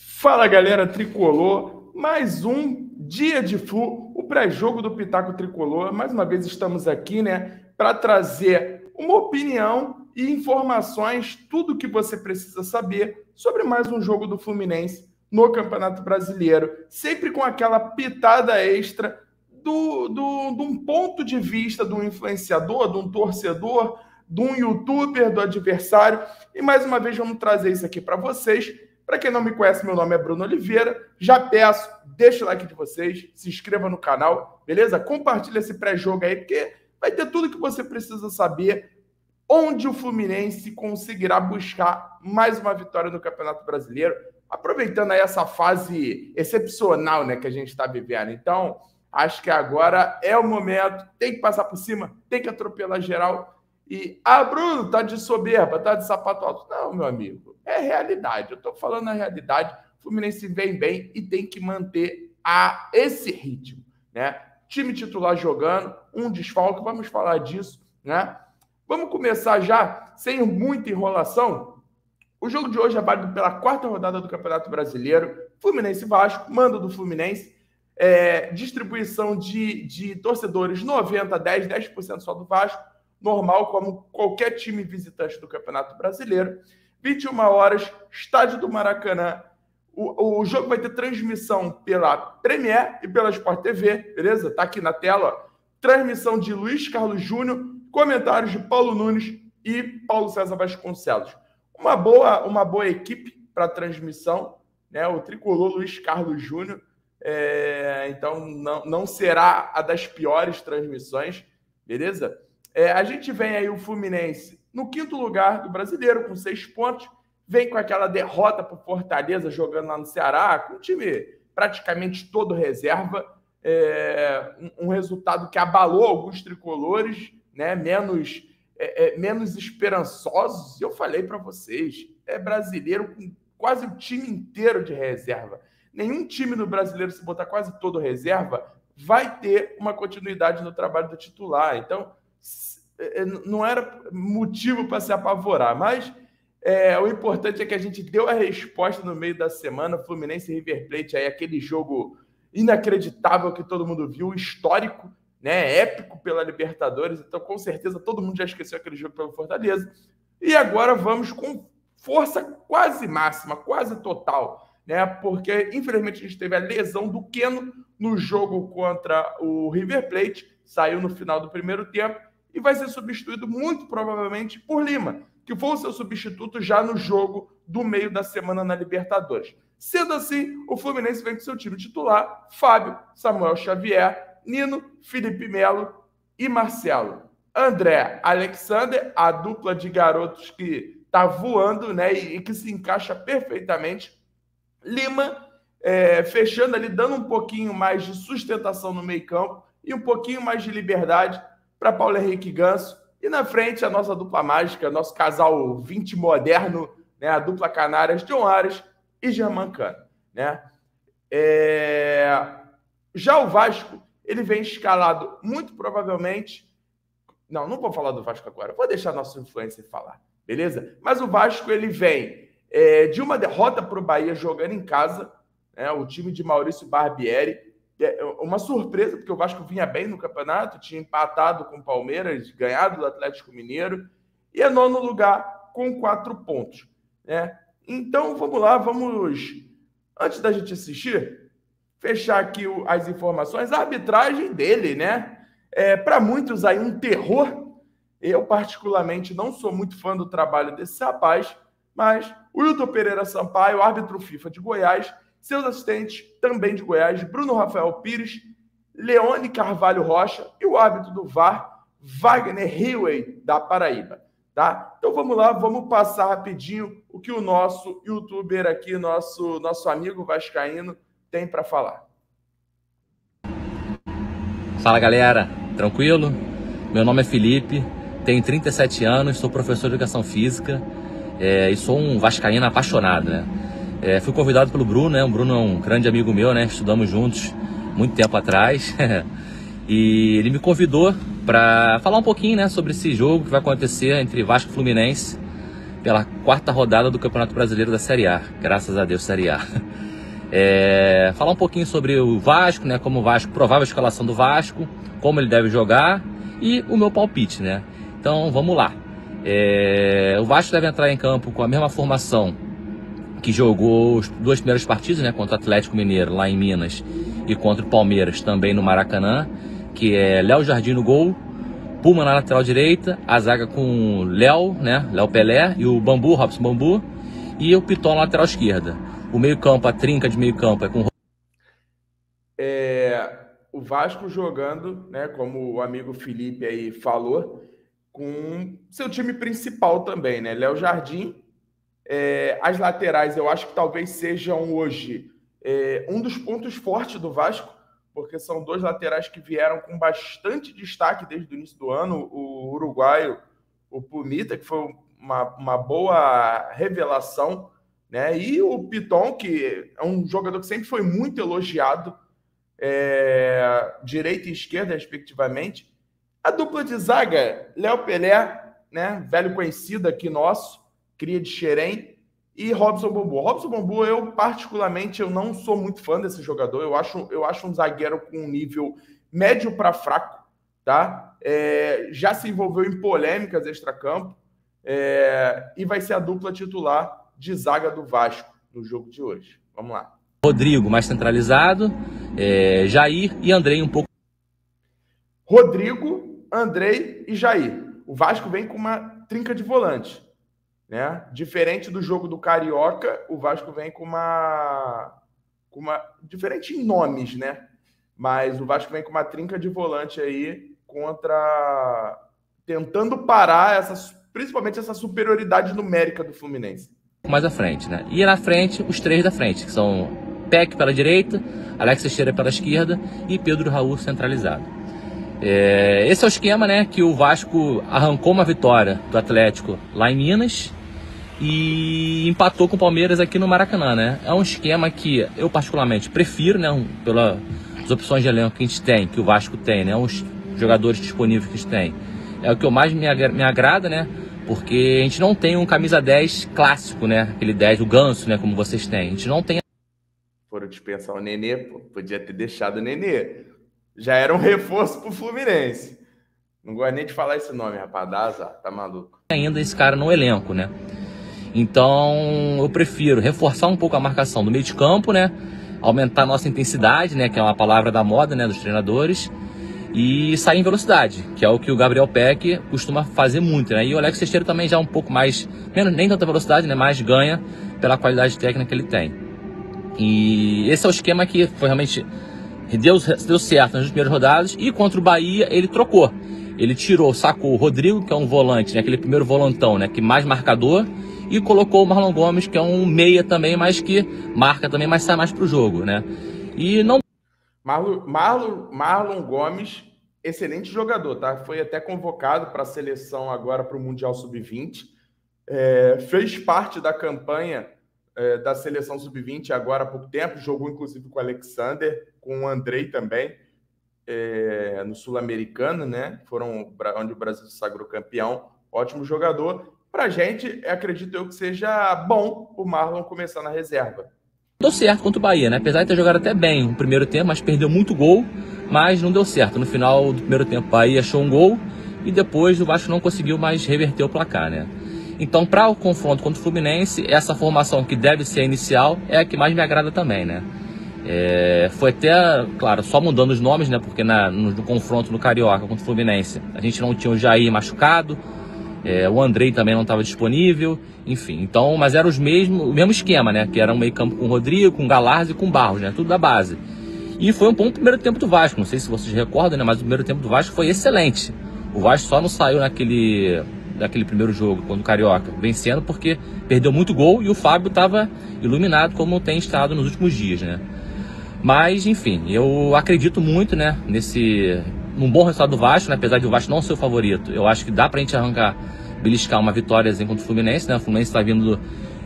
Fala galera tricolor, mais um dia de Flu, o pré-jogo do Pitaco Tricolor. Mais uma vez estamos aqui, né, para trazer uma opinião e informações, tudo o que você precisa saber sobre mais um jogo do Fluminense no Campeonato Brasileiro, sempre com aquela pitada extra de um ponto de vista de um influenciador, de um torcedor, de um youtuber, do adversário. E mais uma vez vamos trazer isso aqui para vocês. Para quem não me conhece, meu nome é Bruno Oliveira. Já peço, deixa o like de vocês, se inscreva no canal, beleza? Compartilha esse pré-jogo aí, porque vai ter tudo que você precisa saber onde o Fluminense conseguirá buscar mais uma vitória no Campeonato Brasileiro, aproveitando aí essa fase excepcional, né, que a gente está vivendo. Então, acho que agora é o momento, tem que passar por cima, tem que atropelar geral. E, Bruno, tá de soberba, tá de sapato alto. Não, meu amigo, é realidade. Eu tô falando a realidade. O Fluminense vem bem e tem que manter esse ritmo, né? Time titular jogando, um desfalque, vamos falar disso, né? Vamos começar já, sem muita enrolação. O jogo de hoje é válido pela quarta rodada do Campeonato Brasileiro. Fluminense e Vasco, mando do Fluminense. Distribuição de torcedores 90-10, 10% só do Vasco. Normal, como qualquer time visitante do Campeonato Brasileiro. 21 horas, estádio do Maracanã. O jogo vai ter transmissão pela Premier e pela Sport TV, beleza? Tá aqui na tela, ó. Transmissão de Luiz Carlos Júnior, comentários de Paulo Nunes e Paulo César Vasconcelos. Uma boa equipe para transmissão, né? O tricolor Luiz Carlos Júnior. Então, não será a das piores transmissões, beleza? A gente vem aí o Fluminense no quinto lugar do Brasileiro, com 6 pontos. Vem com aquela derrota para o Fortaleza, jogando lá no Ceará, com o time praticamente todo reserva. Um resultado que abalou alguns tricolores, né? Menos esperançosos. Eu falei para vocês, é brasileiro com quase o time inteiro de reserva. Nenhum time no Brasileiro, se botar quase todo reserva, vai ter uma continuidade no trabalho do titular. Então, não era motivo para se apavorar, mas o importante é que a gente deu a resposta no meio da semana. Fluminense e River Plate, aí, aquele jogo inacreditável que todo mundo viu, histórico, né, épico pela Libertadores. Então, com certeza, todo mundo já esqueceu aquele jogo pelo Fortaleza. E agora vamos com força quase máxima, quase total, né, porque, infelizmente, a gente teve a lesão do Keno no jogo contra o River Plate, saiu no final do primeiro tempo, e vai ser substituído muito provavelmente por Lima, que foi o seu substituto já no jogo do meio da semana na Libertadores. Sendo assim, o Fluminense vem com seu time titular: Fábio, Samuel Xavier, Nino, Felipe Melo e Marcelo. André, Alexander, a dupla de garotos que está voando, né, e que se encaixa perfeitamente. Lima, fechando ali, dando um pouquinho mais de sustentação no meio-campo e um pouquinho mais de liberdade para Paulo Henrique Ganso. E na frente, a nossa dupla mágica, nosso casal 20 moderno, né, a dupla Canárias, John Aras e Germancano, né? Já o Vasco, ele vem escalado muito provavelmente... Não vou falar do Vasco agora, vou deixar nosso influencer falar, beleza? Mas o Vasco, ele vem de uma derrota para o Bahia jogando em casa, né? O time de Maurício Barbieri, uma surpresa, porque o Vasco vinha bem no campeonato, tinha empatado com o Palmeiras, ganhado do Atlético Mineiro, e é nono lugar com 4 pontos, né? Então, vamos lá, antes da gente assistir, fechar aqui as informações. A arbitragem dele, né? Para muitos aí um terror. Eu, particularmente, não sou muito fã do trabalho desse rapaz, mas o Wilton Pereira Sampaio, árbitro FIFA de Goiás, seus assistentes também de Goiás, Bruno Rafael Pires, Leone Carvalho Rocha e o árbitro do VAR, Wagner Hillway, da Paraíba. Tá? Então vamos lá, vamos passar rapidinho o que o nosso youtuber aqui, nosso amigo vascaíno, tem para falar. Fala galera, tranquilo? Meu nome é Felipe, tenho 37 anos, sou professor de Educação Física e sou um vascaíno apaixonado, né? Fui convidado pelo Bruno, né? O Bruno é um grande amigo meu, né? Estudamos juntos muito tempo atrás. E ele me convidou para falar um pouquinho, né, sobre esse jogo que vai acontecer entre Vasco e Fluminense. pela 4ª rodada do Campeonato Brasileiro da Série A. Graças a Deus, Série A. Falar um pouquinho sobre o Vasco, né? Como o Vasco, provável escalação do Vasco, como ele deve jogar e o meu palpite, né? Então vamos lá. O Vasco deve entrar em campo com a mesma formação que jogou as 2 primeiras partidas, né? Contra o Atlético Mineiro lá em Minas e contra o Palmeiras também no Maracanã, que é Léo Jardim no gol, Puma na lateral direita, a zaga com Léo, né? Léo Pelé e o Bambu, Robson Bambu, e o Piton na lateral esquerda. O meio-campo, a trinca de meio-campo é com o Vasco jogando, né, como o amigo Felipe aí falou, com seu time principal também, né? Léo Jardim. As laterais eu acho que talvez sejam hoje um dos pontos fortes do Vasco, porque são 2 laterais que vieram com bastante destaque desde o início do ano. O uruguaio, o Pumita, que foi uma boa revelação, né? E o Piton, que é um jogador que sempre foi muito elogiado, direita e esquerda, respectivamente. A dupla de zaga, Léo Pelé, né? Velho conhecido aqui nosso, cria de Xerém, e Robson Bambu. Robson Bambu, eu particularmente, eu não sou muito fã desse jogador. Eu acho um zagueiro com um nível médio para fraco, tá? Já se envolveu em polêmicas extracampo, e vai ser a dupla titular de zaga do Vasco no jogo de hoje. Vamos lá. Rodrigo mais centralizado, Jair e Andrei um pouco. Rodrigo, Andrei e Jair. O Vasco vem com uma trinca de volante, né? Diferente do jogo do Carioca, o Vasco vem com uma diferente em nomes, né? Mas o Vasco vem com uma trinca de volante aí tentando parar principalmente essa superioridade numérica do Fluminense. Mais à frente, né? E na frente, os 3 da frente, que são Peck pela direita, Alex Teixeira pela esquerda e Pedro Raul centralizado. Esse é o esquema, né, que o Vasco arrancou uma vitória do Atlético lá em Minas e empatou com o Palmeiras aqui no Maracanã, né? É um esquema que eu particularmente prefiro, né, pelas opções de elenco que a gente tem, que o Vasco tem, né, os jogadores disponíveis que a gente tem. É o que mais me agrada, né? Porque a gente não tem um camisa 10 clássico, né? Aquele 10, o Ganso, né? Como vocês têm. A gente não tem. Foram dispensar o Nenê, pô. Podia ter deixado o Nenê. Já era um reforço pro Fluminense. Não gosto nem de falar esse nome, rapaz. Dá azar, tá maluco. Ainda esse cara no elenco, né? Então, eu prefiro reforçar um pouco a marcação do meio de campo, né? Aumentar a nossa intensidade, né? Que é uma palavra da moda, né? Dos treinadores. E sair em velocidade, que é o que o Gabriel Peck costuma fazer muito, né? E o Alex Teixeira também já um pouco mais, menos, nem tanta velocidade, né? Mas ganha pela qualidade técnica que ele tem. E esse é o esquema que foi realmente deu certo nas primeiras rodadas. E contra o Bahia ele trocou. Ele sacou o Rodrigo, que é um volante, né? Aquele primeiro volantão, né? Que mais marcador. E colocou o Marlon Gomes, que é um meia também, mas que marca também, mas sai mais pro jogo, né? E não... Marlon Gomes, excelente jogador, tá? Foi até convocado para a seleção agora para o Mundial Sub-20. Fez parte da campanha da seleção Sub-20 agora há pouco tempo. Jogou inclusive com o Alexander, com o Andrei também, no Sul-Americano, né? Foram onde o Brasil se sagrou campeão. Ótimo jogador. Pra gente, acredito eu que seja bom o Marlon começar na reserva. Deu certo contra o Bahia, né? Apesar de ter jogado até bem no primeiro tempo, mas perdeu muito gol, mas não deu certo. No final do primeiro tempo, o Bahia achou um gol e depois o Vasco não conseguiu mais reverter o placar, né? Então, para o confronto contra o Fluminense, essa formação que deve ser a inicial é a que mais me agrada também, né? Foi até, claro, só mudando os nomes, né? Porque no confronto no Carioca contra o Fluminense, a gente não tinha o Jair machucado, o Andrei também não estava disponível, enfim. Então, mas era o mesmo esquema, né? Que era um meio campo com o Rodrigo, com o Galarza e com o Barros, né? Tudo da base. E foi um bom primeiro tempo do Vasco, não sei se vocês recordam, né? Mas o primeiro tempo do Vasco foi excelente. O Vasco só não saiu daquele primeiro jogo, contra o Carioca, vencendo, porque perdeu muito gol e o Fábio estava iluminado, como tem estado nos últimos dias, né? Mas, enfim, eu acredito muito, né, num bom resultado do Vasco, né, apesar de o Vasco não ser o favorito. Eu acho que dá pra gente beliscar uma vitória contra o Fluminense, né? O Fluminense está vindo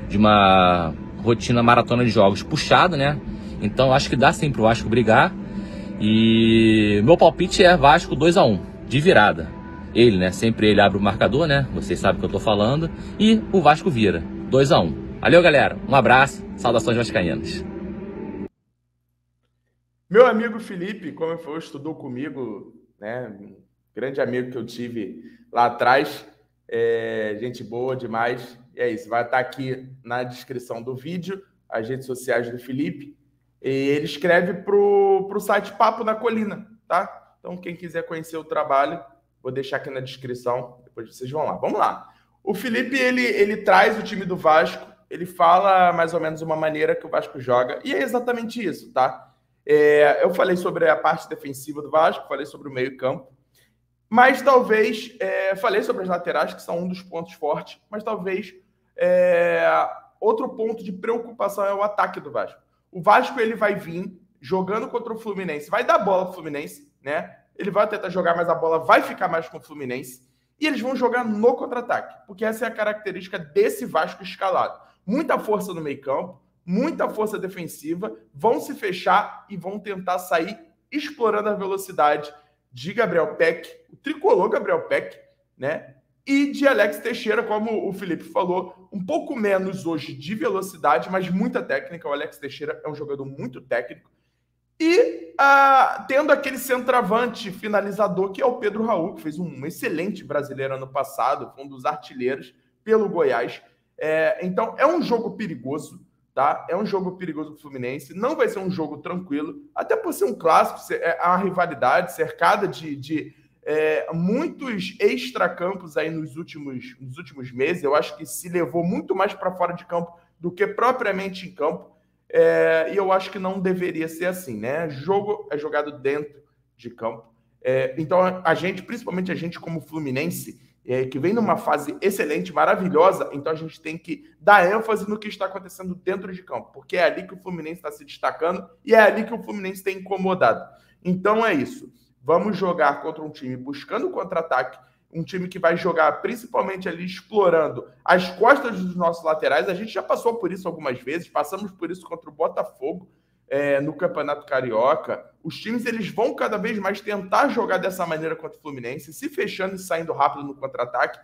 de uma rotina maratona de jogos puxada, né? Então, acho que dá sim pro Vasco brigar. E meu palpite é Vasco 2-1, de virada. Ele, né? Sempre ele abre o marcador, né? Vocês sabem o que eu tô falando. E o Vasco vira. 2-1. Valeu, galera. Um abraço. Saudações vascaínas. Meu amigo Felipe, como foi, estudou comigo, né? Um grande amigo que eu tive lá atrás. Gente boa demais. E é isso. Vai estar aqui na descrição do vídeo as redes sociais do Felipe. E ele escreve para o site Papo na Colina, tá? Então, quem quiser conhecer o trabalho, vou deixar aqui na descrição. Depois vocês vão lá. Vamos lá. O Felipe, ele traz o time do Vasco. Ele fala mais ou menos uma maneira que o Vasco joga. E é exatamente isso, tá? Eu falei sobre a parte defensiva do Vasco, falei sobre o meio-campo, mas talvez falei sobre as laterais, que são um dos pontos fortes, mas talvez outro ponto de preocupação é o ataque do Vasco. O Vasco ele vai vir jogando contra o Fluminense, vai dar bola para o Fluminense, né? Ele vai tentar jogar, mas a bola vai ficar mais com o Fluminense, e eles vão jogar no contra-ataque, porque essa é a característica desse Vasco escalado. Muita força no meio-campo, muita força defensiva, vão se fechar e vão tentar sair explorando a velocidade de Gabriel Peck, o tricolor Gabriel Peck, né? E de Alex Teixeira, como o Felipe falou, um pouco menos hoje de velocidade, mas muita técnica. O Alex Teixeira é um jogador muito técnico. E tendo aquele centroavante finalizador, que é o Pedro Raul, que fez um excelente brasileiro ano passado, foi um dos artilheiros pelo Goiás. Então, é um jogo perigoso. Tá? É um jogo perigoso do Fluminense, não vai ser um jogo tranquilo, até por ser um clássico, há uma rivalidade cercada de muitos extracampos aí nos últimos meses. Eu acho que se levou muito mais para fora de campo do que propriamente em campo, e eu acho que não deveria ser assim, né? Jogo é jogado dentro de campo. Então, principalmente a gente como Fluminense, que vem numa fase excelente, maravilhosa, então a gente tem que dar ênfase no que está acontecendo dentro de campo, porque é ali que o Fluminense está se destacando e é ali que o Fluminense tem incomodado. Então é isso. Vamos jogar contra um time buscando contra-ataque, um time que vai jogar principalmente ali explorando as costas dos nossos laterais. A gente já passou por isso algumas vezes, passamos por isso contra o Botafogo, no Campeonato Carioca. Os times eles vão cada vez mais tentar jogar dessa maneira contra o Fluminense, se fechando e saindo rápido no contra-ataque.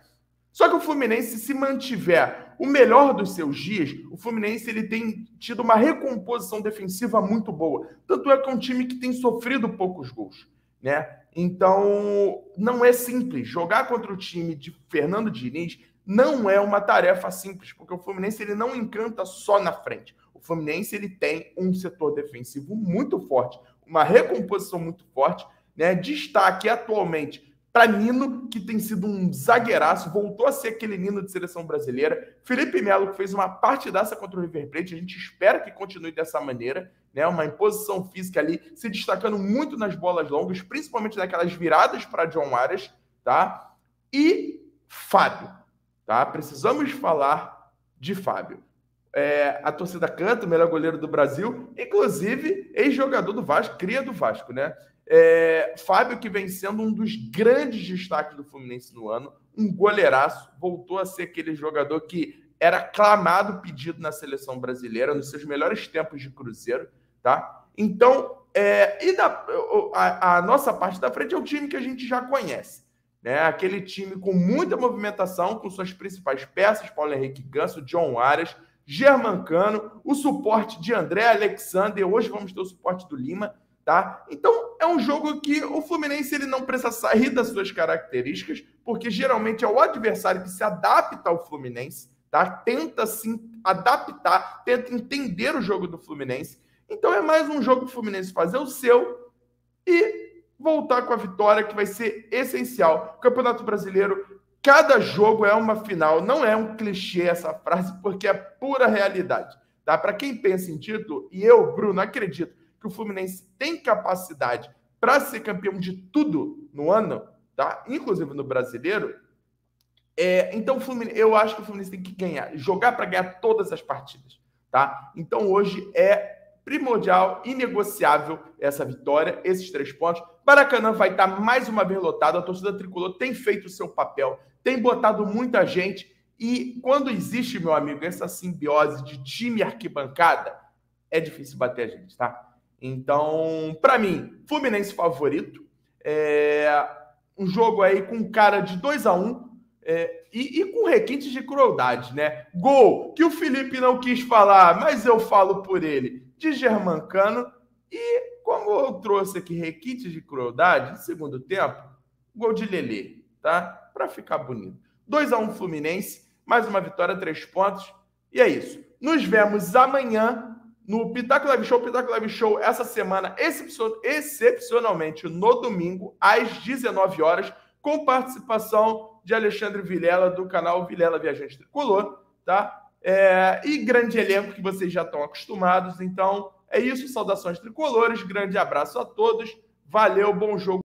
Só que o Fluminense, se mantiver o melhor dos seus dias, o Fluminense ele tem tido uma recomposição defensiva muito boa. Tanto é que é um time que tem sofrido poucos gols, né? Então, não é simples. Jogar contra o time de Fernando Diniz não é uma tarefa simples, porque o Fluminense ele não encanta só na frente. O Fluminense ele tem um setor defensivo muito forte, uma recomposição muito forte, né? Destaque atualmente para Nino, que tem sido um zagueiraço, voltou a ser aquele Nino de seleção brasileira. Felipe Melo, que fez uma partidaça contra o River Plate, a gente espera que continue dessa maneira, né? Uma imposição física ali, se destacando muito nas bolas longas, principalmente naquelas viradas para John Arias, tá? E Fábio, tá? Precisamos falar de Fábio. A torcida canta, o melhor goleiro do Brasil, inclusive ex-jogador do Vasco, cria do Vasco, né? Fábio, que vem sendo um dos grandes destaques do Fluminense no ano, um goleiraço, voltou a ser aquele jogador que era aclamado, pedido na seleção brasileira, nos seus melhores tempos de Cruzeiro, tá? Então, a nossa parte da frente é o time que a gente já conhece, né? Aquele time com muita movimentação, com suas principais peças, Paulo Henrique Ganso, John Arias, Germancano, o suporte de André Alexander, hoje vamos ter o suporte do Lima, tá? Então, é um jogo que o Fluminense ele não precisa sair das suas características, porque geralmente é o adversário que se adapta ao Fluminense, tá? Tenta se adaptar, tenta entender o jogo do Fluminense. Então, é mais um jogo do Fluminense fazer o seu e voltar com a vitória, que vai ser essencial. O Campeonato Brasileiro, cada jogo é uma final. Não é um clichê essa frase, porque é pura realidade, tá? Para quem pensa em título, e eu, Bruno, acredito que o Fluminense tem capacidade para ser campeão de tudo no ano, tá? Inclusive no Brasileiro. Então, eu acho que o Fluminense tem que ganhar, jogar para ganhar todas as partidas, tá? Então, hoje é primordial, inegociável essa vitória, esses 3 pontos. Maracanã vai estar mais uma vez lotado, a torcida tricolor tem feito o seu papel, tem botado muita gente, e quando existe, meu amigo, essa simbiose de time e arquibancada, é difícil bater a gente, tá? Então, para mim, Fluminense favorito. um jogo aí com cara de 2-1 e com requintes de crueldade, né? Gol que o Felipe não quis falar, mas eu falo por ele, de Germancano. E como eu trouxe aqui requintes de crueldade, no segundo tempo, gol de Lelê, tá? Para ficar bonito. 2-1 Fluminense, mais uma vitória, 3 pontos. E é isso. Nos vemos amanhã no Pitaco Live Show. Pitaco Live Show essa semana, excepcionalmente no domingo, às 19 horas, com participação de Alexandre Vilela, do canal Vilela Viajante Tricolor, tá? E grande elenco que vocês já estão acostumados. Então, é isso. Saudações tricolores. Grande abraço a todos. Valeu, bom jogo.